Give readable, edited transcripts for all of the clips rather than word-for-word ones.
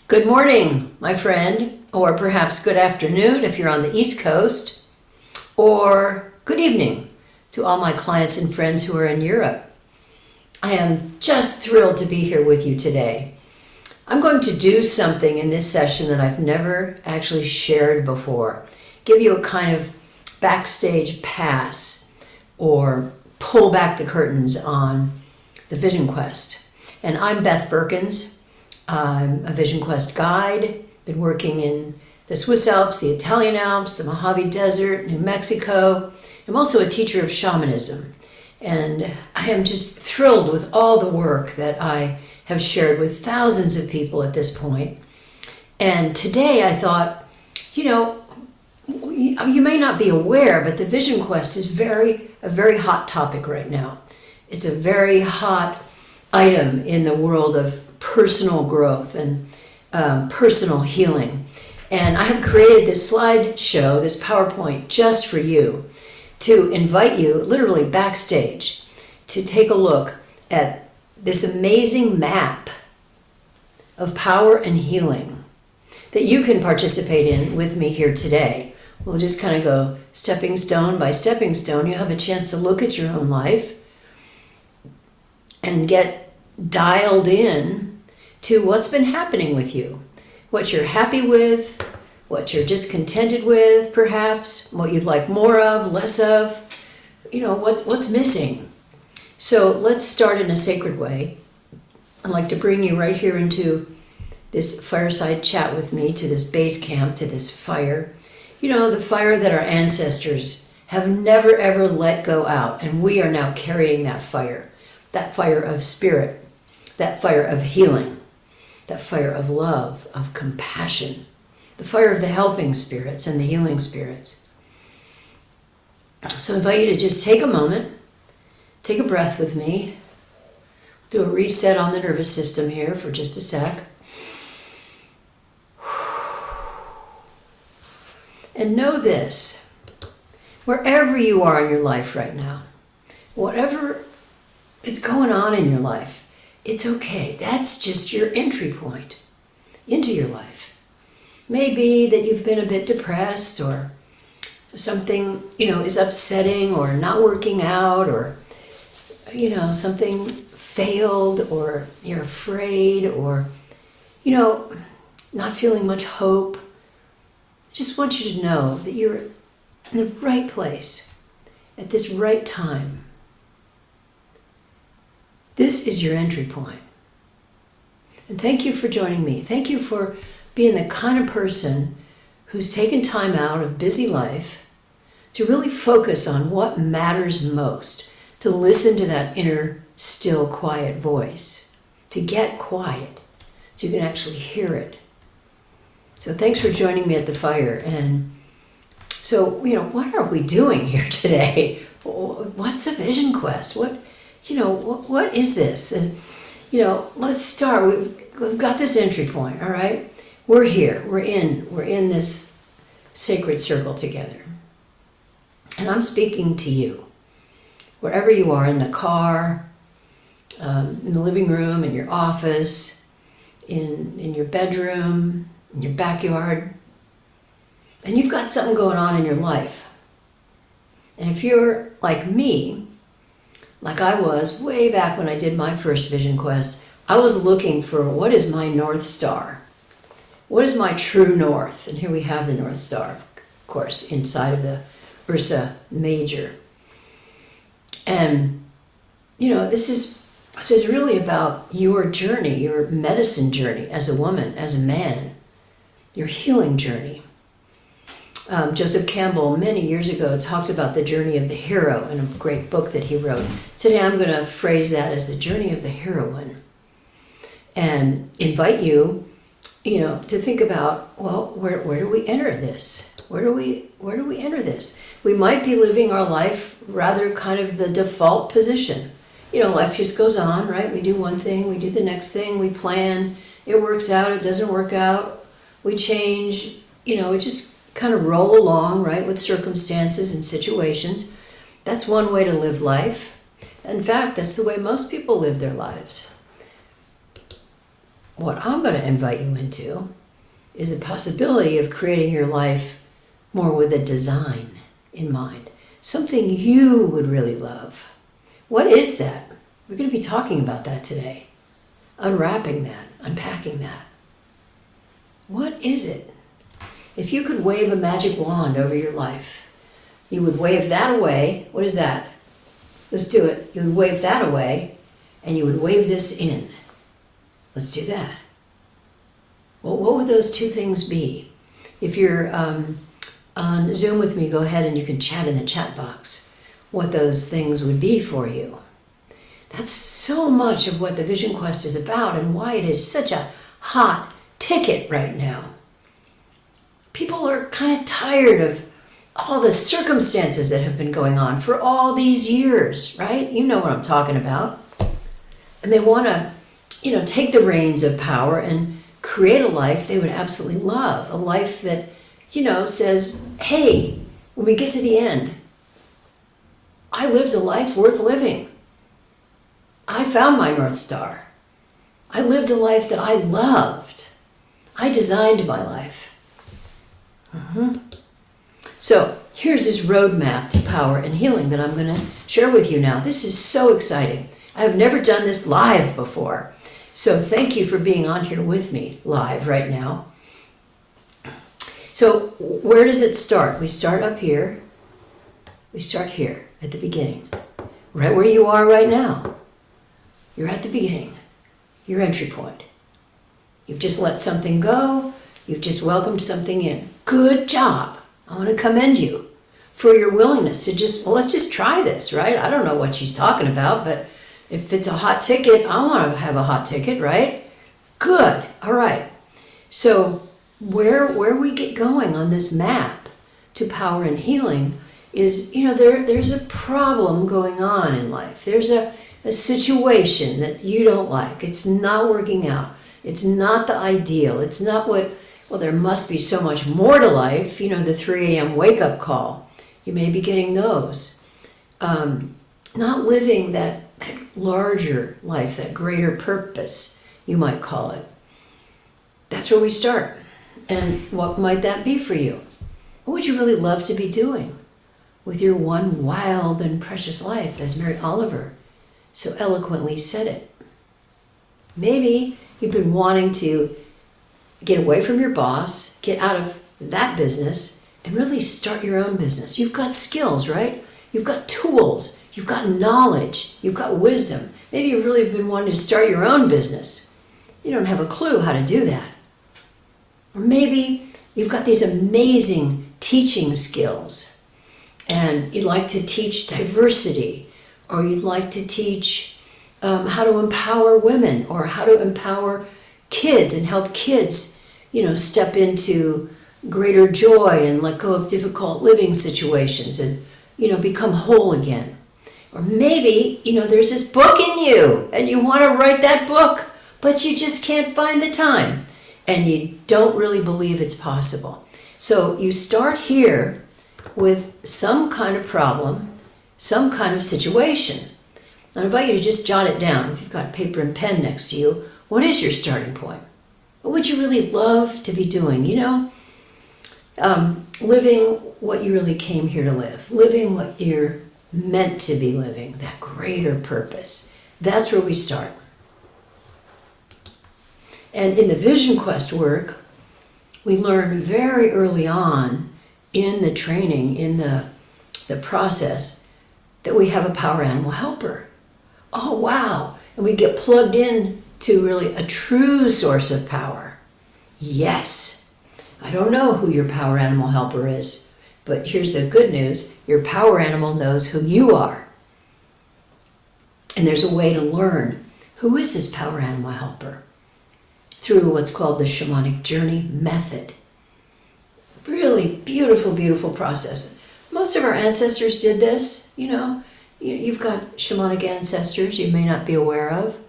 Good morning, my friend, or perhaps good afternoon if you're on the East Coast, or good evening to all my clients and friends who are in Europe. I am just thrilled to be here with you today. I'm going to do something in this session that I've never actually shared before. Give you a kind of backstage pass or pull back the curtains on the Vision Quest. And I'm Beth Berkins. I'm a Vision Quest guide, been working in the Swiss Alps, the Italian Alps, the Mojave Desert, New Mexico. I'm also a teacher of shamanism, and I am just thrilled with all the work that I have shared with thousands of people at this point. And today I thought, you may not be aware, but the Vision Quest is a very hot topic right now. It's a very hot item in the world of personal growth and personal healing. And I have created this slideshow, this PowerPoint, just for you to invite you literally backstage to take a look at this amazing map of power and healing that you can participate in with me here today. We'll just kind of go stepping stone by stepping stone. You have a chance to look at your own life and get dialed in to what's been happening with you, what you're happy with, what you're discontented with, perhaps, what you'd like more of, less of, what's missing. So let's start in a sacred way. I'd like to bring you right here into this fireside chat with me, to this base camp, to this fire. The fire that our ancestors have never ever let go out, and we are now carrying that fire of spirit, that fire of healing, that fire of love, of compassion, the fire of the helping spirits and the healing spirits. So I invite you to just take a moment, take a breath with me, do a reset on the nervous system here for just a sec. And know this, wherever you are in your life right now, whatever is going on in your life, it's okay. That's just your entry point into your life. Maybe that you've been a bit depressed, or something, is upsetting or not working out, or, something failed, or you're afraid, or, not feeling much hope. I just want you to know that you're in the right place at this right time. This is your entry point. And thank you for joining me. Thank you for being the kind of person who's taken time out of busy life to really focus on what matters most, to listen to that inner, still, quiet voice, to get quiet so you can actually hear it. So thanks for joining me at the fire. And so, what are we doing here today? What's a Vision Quest? What is this? And, let's start. We've got this entry point, all right? We're here. We're in this sacred circle together. And I'm speaking to you. Wherever you are, in the car, in the living room, in your office, in your bedroom, in your backyard. And you've got something going on in your life. And if you're like me, like I was way back when I did my first Vision Quest, I was looking for, what is my North Star? What is my true north? And here we have the North Star, of course, inside of the Ursa Major. And, this is really about your journey, your medicine journey as a woman, as a man, your healing journey. Joseph Campbell, many years ago, talked about the journey of the hero in a great book that he wrote. Today I'm going to phrase that as the journey of the heroine, and invite you, to think about, well, where do we enter this? Where do we enter this? We might be living our life rather kind of the default position. Life just goes on, right? We do one thing, we do the next thing, we plan, it works out, it doesn't work out, we change, it just kind of roll along, right, with circumstances and situations. That's one way to live life. In fact, that's the way most people live their lives. what I'm going to invite you into is the possibility of creating your life more with a design in mind. Something you would really love. What is that? We're going to be talking about that today. Unwrapping that, unpacking that. What is it? If you could wave a magic wand over your life, you would wave that away. What is that? Let's do it. You would wave that away, and you would wave this in. Let's do that. Well, what would those two things be? If you're on Zoom with me, go ahead and you can chat in the chat box what those things would be for you. That's so much of what the Vision Quest is about and why it is such a hot ticket right now. People are kind of tired of all the circumstances that have been going on for all these years, right? You know what I'm talking about. And they want to, take the reins of power and create a life they would absolutely love. A life that, says, hey, when we get to the end, I lived a life worth living. I found my North Star. I lived a life that I loved. I designed my life. So here's this roadmap to power and healing that I'm going to share with you now. This is so exciting. I have never done this live before. So thank you for being on here with me live right now. So where does it start? We start up here. We start here at the beginning, right where you are right now. You're at the beginning, your entry point. You've just let something go. You've just welcomed something in. Good job. I want to commend you for your willingness to let's just try this, right? I don't know what she's talking about, but if it's a hot ticket, I want to have a hot ticket, right? Good. All right. So where we get going on this map to power and healing is, there's a problem going on in life. There's a situation that you don't like. It's not working out. It's not the ideal. It's not there must be so much more to life. The 3 a.m. wake-up call. You may be getting those. Not living that larger life, that greater purpose, you might call it. That's where we start. And what might that be for you? What would you really love to be doing with your one wild and precious life, as Mary Oliver so eloquently said it? Maybe you've been wanting to get away from your boss, get out of that business, and really start your own business. You've got skills, right? You've got tools. You've got knowledge. You've got wisdom. Maybe you really have been wanting to start your own business. You don't have a clue how to do that. Or maybe you've got these amazing teaching skills and you'd like to teach diversity, or you'd like to teach how to empower women, or how to empower kids and help kids, step into greater joy and let go of difficult living situations and, become whole again. Or maybe, there's this book in you and you want to write that book, but you just can't find the time and you don't really believe it's possible. So you start here with some kind of problem, some kind of situation. I invite you to just jot it down. If you've got paper and pen next to you, what is your starting point? What would you really love to be doing? Living what you really came here to live. Living what you're meant to be living, that greater purpose. That's where we start. And in the Vision Quest work, we learn very early on in the training, in the process, that we have a power animal helper. Oh, wow. And we get plugged in to really a true source of power. Yes. I don't know who your power animal helper is, but here's the good news. Your power animal knows who you are. And there's a way to learn who is this power animal helper through what's called the shamanic journey method. Really beautiful, beautiful process. Most of our ancestors did this, You've got shamanic ancestors you may not be aware of,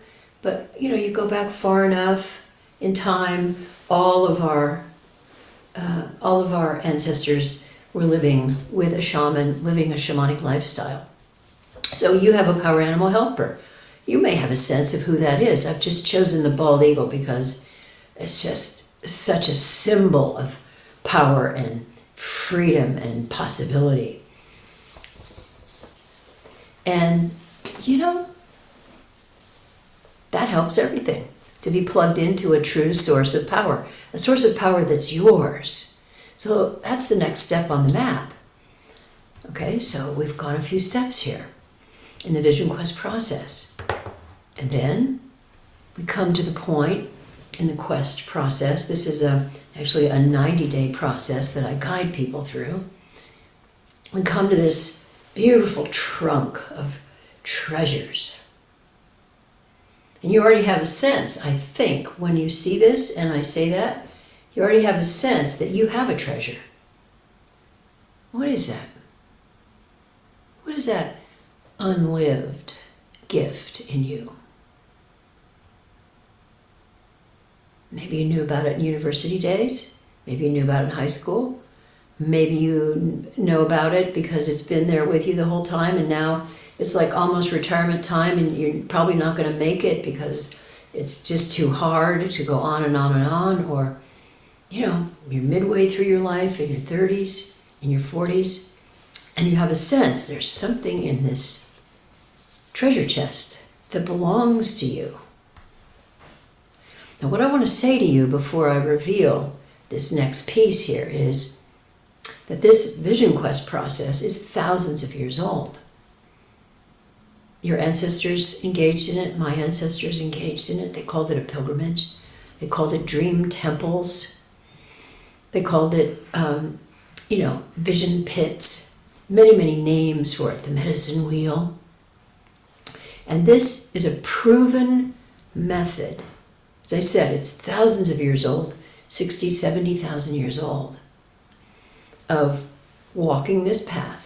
but you go back far enough in time, all of our ancestors were living with a shaman, living a shamanic lifestyle. So you have a power animal helper. You may have a sense of who that is. I've just chosen the bald eagle because it's just such a symbol of power and freedom and possibility. And, that helps everything, to be plugged into a true source of power, a source of power that's yours. So that's the next step on the map. Okay, so we've gone a few steps here in the Vision Quest process. And then we come to the point in the Quest process. This is actually a 90-day process that I guide people through. We come to this beautiful trunk of treasures. And you already have a sense, I think, when you see this and I say that, you already have a sense that you have a treasure. What is that? What is that unlived gift in you? Maybe you knew about it in university days. Maybe you knew about it in high school. Maybe you know about it because it's been there with you the whole time, and now it's like almost retirement time and you're probably not going to make it because it's just too hard to go on and on and on. Or, you're midway through your life, in your 30s, in your 40s, and you have a sense there's something in this treasure chest that belongs to you. Now, what I want to say to you before I reveal this next piece here is that this Vision Quest process is thousands of years old. Your ancestors engaged in it, my ancestors engaged in it. They called it a pilgrimage. They called it dream temples. They called it, vision pits. Many, many names for it. The medicine wheel. And this is a proven method. As I said, it's thousands of years old, 60, 70,000 years old, of walking this path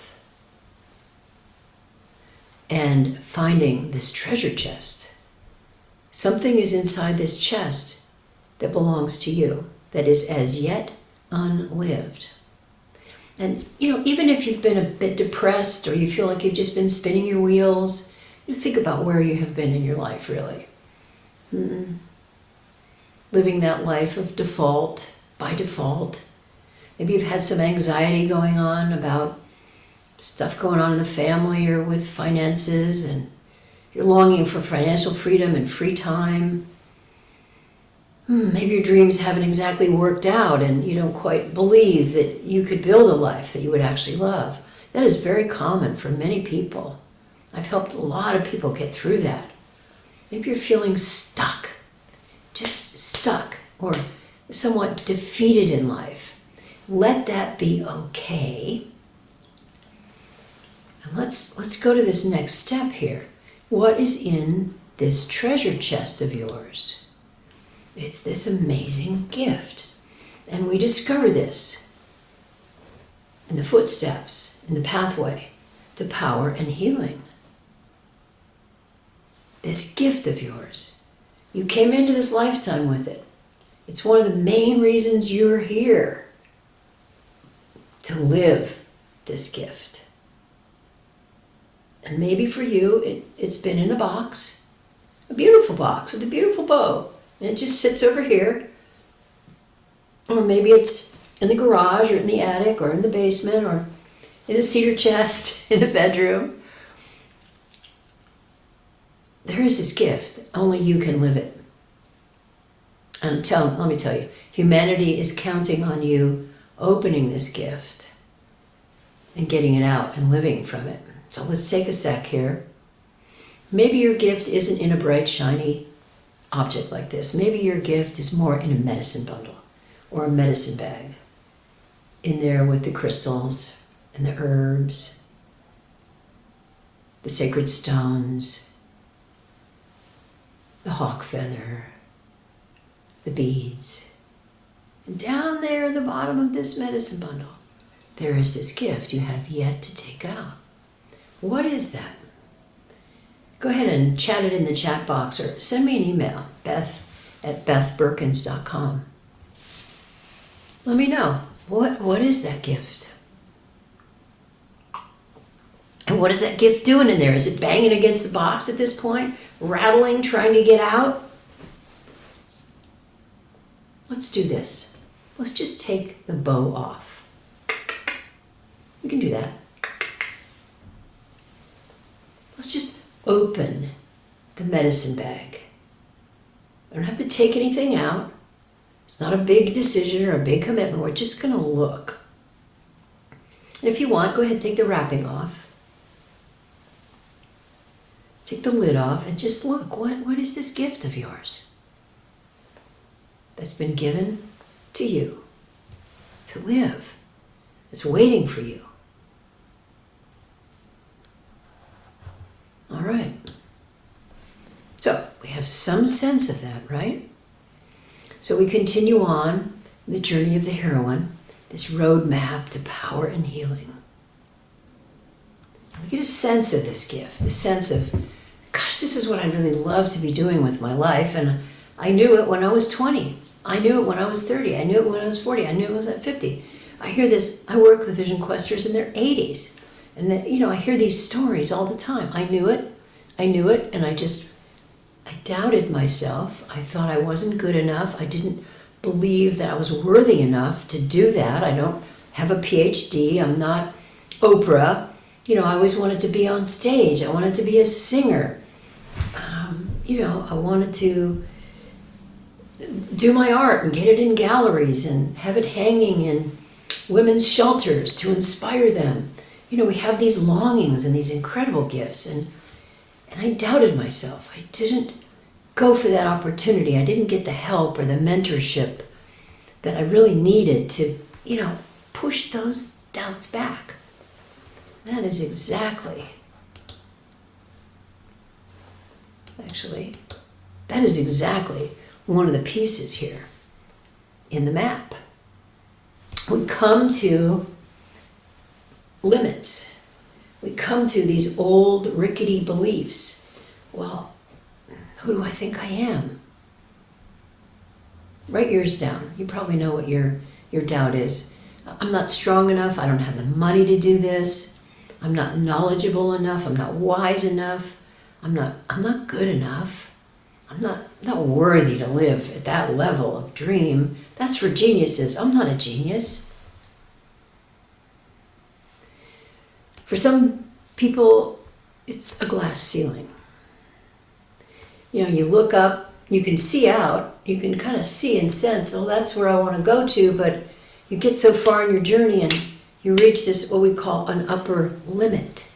and finding this treasure chest. Something is inside this chest that belongs to you, that is as yet unlived. And, even if you've been a bit depressed or you feel like you've just been spinning your wheels, think about where you have been in your life, really. Living that life of default, by default. Maybe you've had some anxiety going on about stuff going on in the family or with finances, and you're longing for financial freedom and free time. Maybe your dreams haven't exactly worked out and you don't quite believe that you could build a life that you would actually love. That is very common for many people. I've helped a lot of people get through that. Maybe you're feeling stuck, just stuck, or somewhat defeated in life. Let that be okay. And let's go to this next step here. What is in this treasure chest of yours? It's this amazing gift. And we discover this in the footsteps, in the pathway to power and healing. This gift of yours. You came into this lifetime with it. It's one of the main reasons you're here, to live this gift. And maybe for you, it's been in a box, a beautiful box with a beautiful bow, and it just sits over here. Or maybe it's in the garage or in the attic or in the basement or in the cedar chest in the bedroom. There is this gift. Only you can live it. And let me tell you, humanity is counting on you opening this gift and getting it out and living from it. So let's take a sec here. Maybe your gift isn't in a bright, shiny object like this. Maybe your gift is more in a medicine bundle or a medicine bag, in there with the crystals and the herbs, the sacred stones, the hawk feather, the beads. And down there at the bottom of this medicine bundle, there is this gift you have yet to take out. What is that? Go ahead and chat it in the chat box or send me an email, beth@bethberkins.com. Let me know, what is that gift? And what is that gift doing in there? Is it banging against the box at this point? rattling, trying to get out? Let's do this. Let's just take the bow off. We can do that. Let's just open the medicine bag. I don't have to take anything out. It's not a big decision or a big commitment. We're just going to look. And if you want, go ahead and take the wrapping off. Take the lid off and just look. What is this gift of yours that's been given to you to live? It's waiting for you. All right. So we have some sense of that, right? So we continue on the journey of the heroine, this roadmap to power and healing. We get a sense of this gift, the sense of, gosh, this is what I'd really love to be doing with my life. And I knew it when I was 20. I knew it when I was 30. I knew it when I was 40. I knew it was at 50. I hear this, I work with Vision Questers in their 80s. And that, I hear these stories all the time. I knew it, and I doubted myself. I thought I wasn't good enough. I didn't believe that I was worthy enough to do that. I don't have a PhD. I'm not Oprah. I always wanted to be on stage. I wanted to be a singer. I wanted to do my art and get it in galleries and have it hanging in women's shelters to inspire them. We have these longings and these incredible gifts, and I doubted myself. I didn't go for that opportunity. I didn't get the help or the mentorship that I really needed to, push those doubts back. That is exactly one of the pieces here in the map. We come to limits. We come to these old rickety beliefs. Well, who do I think I am? Write yours down. You probably know what your doubt is. I'm not strong enough. I don't have the money to do this. I'm not knowledgeable enough. I'm not wise enough. I'm not good enough. I'm not worthy to live at that level of dream. That's for geniuses. I'm not a genius. For some people, it's a glass ceiling. You look up, you can see out, you can kind of see and sense, oh, that's where I want to go to, but you get so far in your journey and you reach this, what we call an upper limit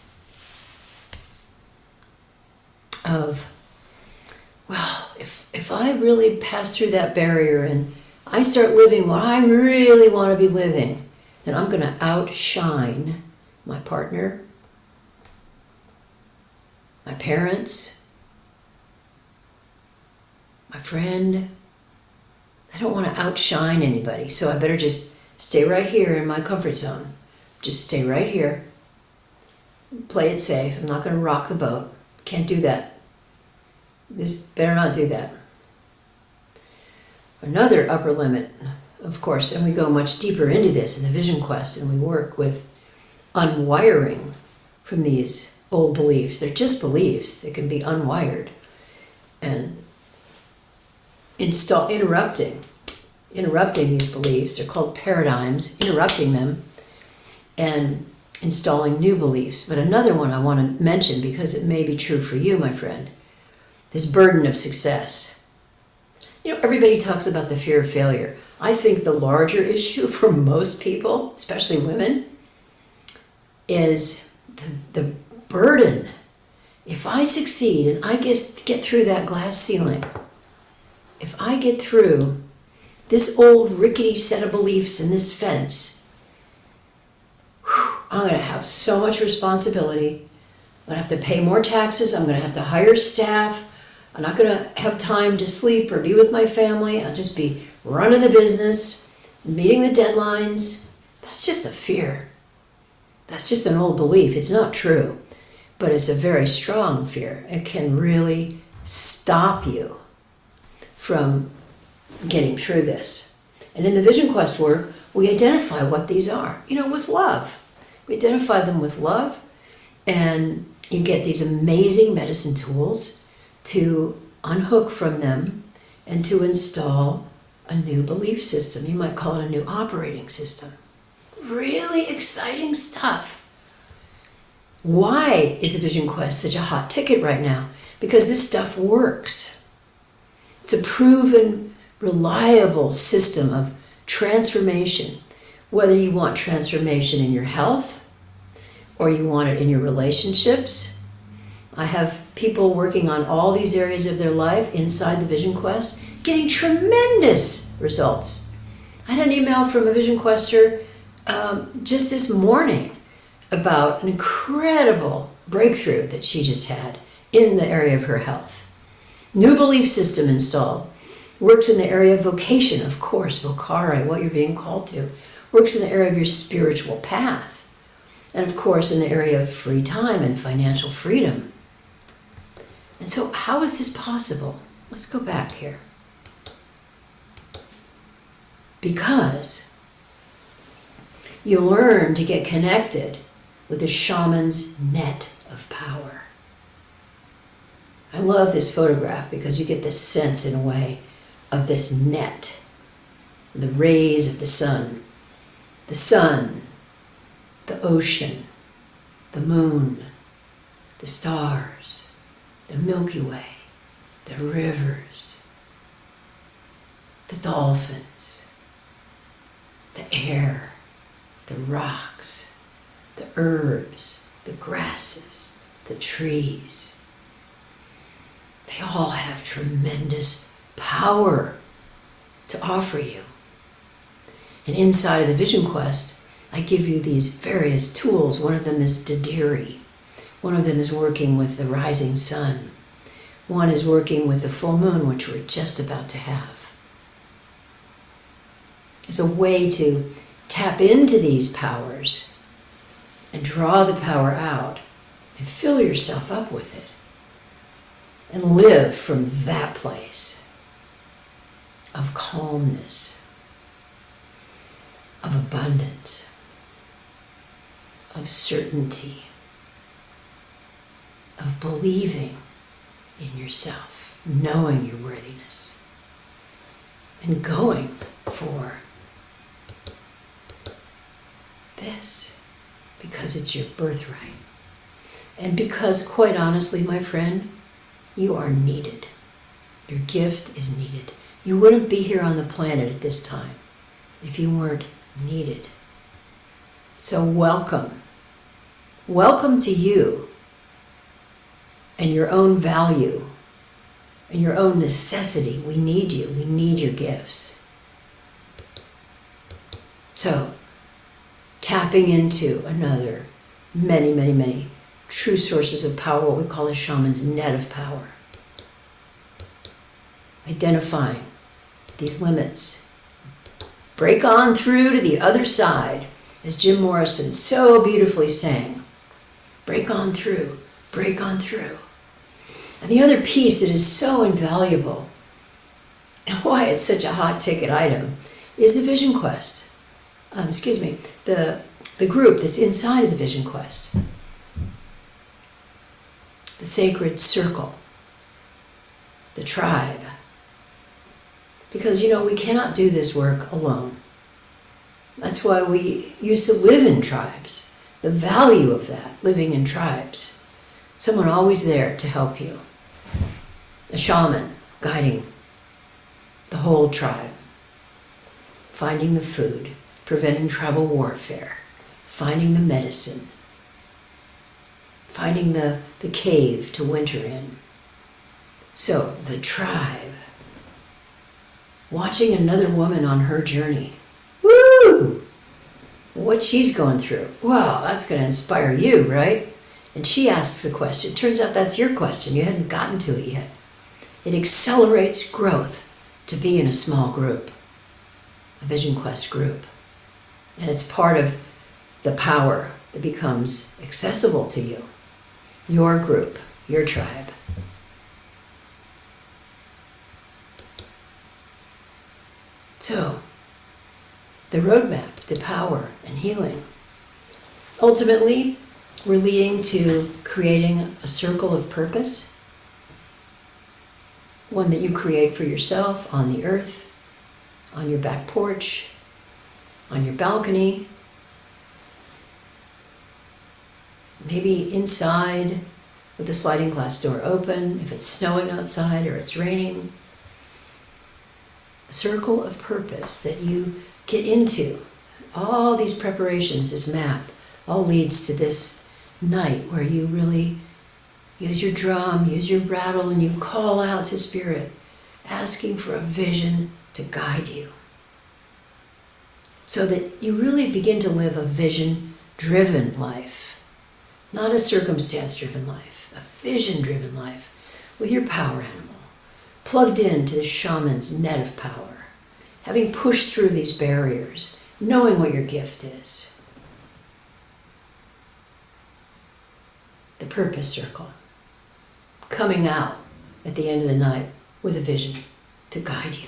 of, well, if I really pass through that barrier and I start living what I really want to be living, then I'm going to outshine my partner, my parents, my friend. I don't want to outshine anybody, so I better just stay right here in my comfort zone. Just stay right here. Play it safe. I'm not going to rock the boat. Can't do that. This better not do that. Another upper limit, of course, and we go much deeper into this in the Vision Quest, and we work with unwiring from these old beliefs. They're just beliefs. They can be unwired. And interrupting these beliefs. They're called paradigms, interrupting them and installing new beliefs. But another one I want to mention, because it may be true for you, my friend, this burden of success. Everybody talks about the fear of failure. I think the larger issue for most people, especially women, is the burden. If I succeed and I get through that glass ceiling, if I get through this old rickety set of beliefs in this fence, I'm going to have so much responsibility. I'm going to have to pay more taxes. I'm going to have to hire staff. I'm not going to have time to sleep or be with my family. I'll just be running the business, meeting the deadlines. That's just a fear. That's just an old belief. It's not true, but it's a very strong fear. It can really stop you from getting through this. And in the Vision Quest work, we identify what these are, with love. We identify them with love, and you get these amazing medicine tools to unhook from them and to install a new belief system. You might call it a new operating system. Really exciting stuff. Why is the Vision Quest such a hot ticket right now? Because this stuff works. It's a proven, reliable system of transformation. Whether you want transformation in your health or you want it in your relationships. I have people working on all these areas of their life inside the Vision Quest, getting tremendous results. I had an email from a Vision Quester just this morning about an incredible breakthrough that she just had in the area of her health. New belief system installed. Works in the area of vocation, of course, vocare, what you're being called to. Works in the area of your spiritual path. And of course, in the area of free time and financial freedom. And so how is this possible? Let's go back here. Because you learn to get connected with the shaman's net of power. I love this photograph because you get this sense, in a way, of this net, the rays of the sun, the ocean, the moon, the stars, the Milky Way, the rivers, the dolphins, the air, the rocks, the herbs, the grasses, the trees. They all have tremendous power to offer you. And inside of the Vision Quest, I give you these various tools. One of them is Dadiri. One of them is working with the rising sun. One is working with the full moon, which we're just about to have. It's a way to tap into these powers and draw the power out and fill yourself up with it and live from that place of calmness, of abundance, of certainty, of believing in yourself, knowing your worthiness, and going for this because it's your birthright. And because, quite honestly, my friend, you are needed. Your gift is needed. You wouldn't be here on the planet at this time if you weren't needed. So welcome. Welcome to you and your own value and your own necessity. We need you. We need your gifts. So, tapping into another, many true sources of power, what we call a shaman's net of power. Identifying these limits. Break on through to the other side, as Jim Morrison so beautifully sang. Break on through, break on through. And the other piece that is so invaluable, and why it's such a hot ticket item, is the Vision Quest. The group that's inside of the Vision Quest. The sacred circle. The tribe. Because, we cannot do this work alone. That's why we used to live in tribes. The value of that, living in tribes. Someone always there to help you. A shaman guiding the whole tribe. Finding the food, preventing tribal warfare, finding the medicine, finding the cave to winter in. So, the tribe. Watching another woman on her journey. Woo! What she's going through. Wow, that's going to inspire you, right? And she asks a question. Turns out that's your question. You hadn't gotten to it yet. It accelerates growth to be in a small group, a Vision Quest group. And it's part of the power that becomes accessible to you, your group, your tribe. So, the roadmap to power and healing. Ultimately, we're leading to creating a circle of purpose one that you create for yourself on the earth, on your back porch, on your balcony, maybe inside with the sliding glass door open, if it's snowing outside or it's raining. A circle of purpose that you get into. All these preparations, this map, all leads to this night where you really use your drum, use your rattle, and you call out to Spirit, asking for a vision to guide you. So that you really begin to live a vision-driven life, not a circumstance-driven life, a vision-driven life with your power animal, plugged into the shaman's net of power, having pushed through these barriers, knowing what your gift is. The purpose circle, coming out at the end of the night with a vision to guide you.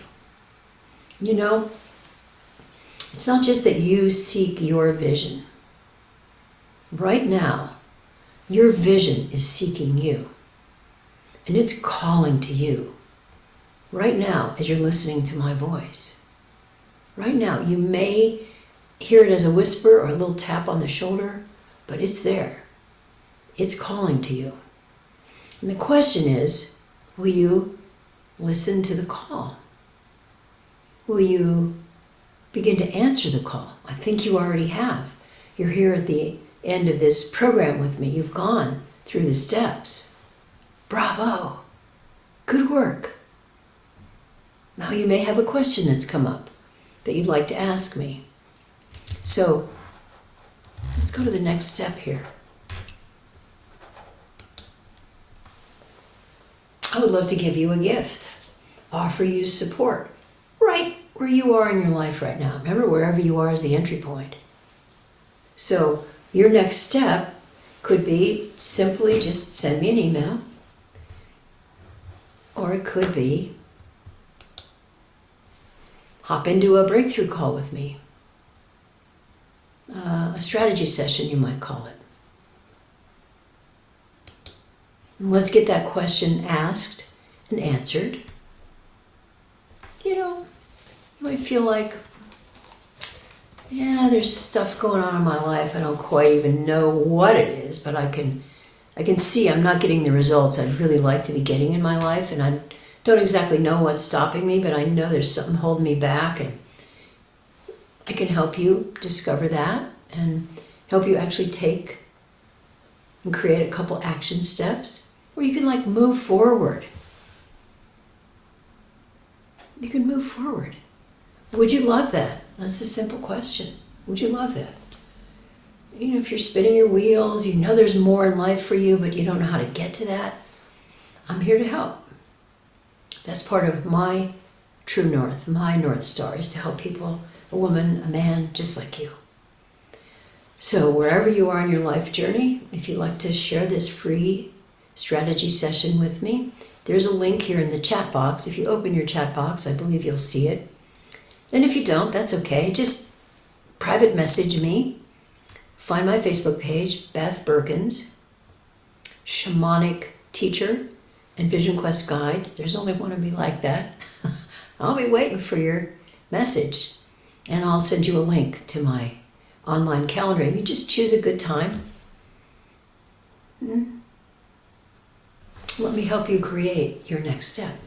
You know, it's not just that you seek your vision. Right now, your vision is seeking you, and it's calling to you. Right now, as you're listening to my voice. Right now, you may hear it as a whisper or a little tap on the shoulder, but it's there. It's calling to you. And the question is, will you listen to the call? Will you begin to answer the call? I think you already have. You're here at the end of this program with me. You've gone through the steps. Bravo. Good work. Now you may have a question that's come up that you'd like to ask me. So let's go to the next step here. I would love to give you a gift, offer you support right where you are in your life right now. Remember, wherever you are is the entry point. So your next step could be simply just send me an email, or it could be hop into a breakthrough call with me, a strategy session you might call it. And let's get that question asked and answered. You know, you might feel like, yeah, there's stuff going on in my life. I don't quite even know what it is, but I can see I'm not getting the results I'd really like to be getting in my life, and I don't exactly know what's stopping me, but I know there's something holding me back, and I can help you discover that and help you actually take and create a couple action steps where you can move forward. You can move forward. Would you love that? That's the simple question. Would you love that? You know, if you're spinning your wheels, you know there's more in life for you, but you don't know how to get to that, I'm here to help. That's part of my true north, my North Star, is to help people, a woman, a man, just like you. So wherever you are in your life journey, if you'd like to share this free strategy session with me, there's a link here in the chat box. If you open your chat box, I believe you'll see it. And if you don't, that's okay. Just private message me. Find my Facebook page, Beth Berkins, Shamanic Teacher and Vision Quest Guide. There's only one of me like that. I'll be waiting for your message, and I'll send you a link to my online calendar. You just choose a good time. Let me help you create your next step.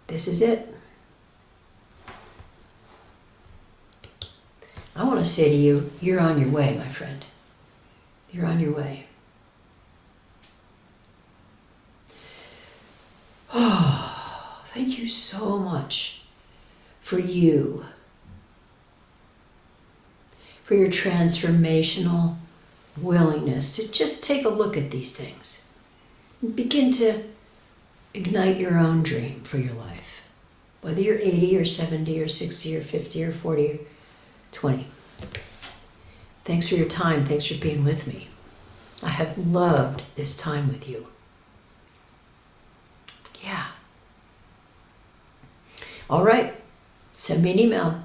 This is it. I want to say to you, you're on your way, my friend. You're on your way. Oh, thank you so much for you, for your transformational willingness to just take a look at these things and begin to ignite your own dream for your life, whether you're 80 or 70 or 60 or 50 or 40 or 20. Thanks for your time. Thanks for being with me. I have loved this time with you. Yeah. All right. Send me an email,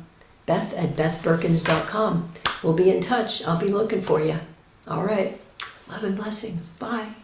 beth@bethberkins.com. We'll be in touch. I'll be looking for you. All right. Love and blessings. Bye.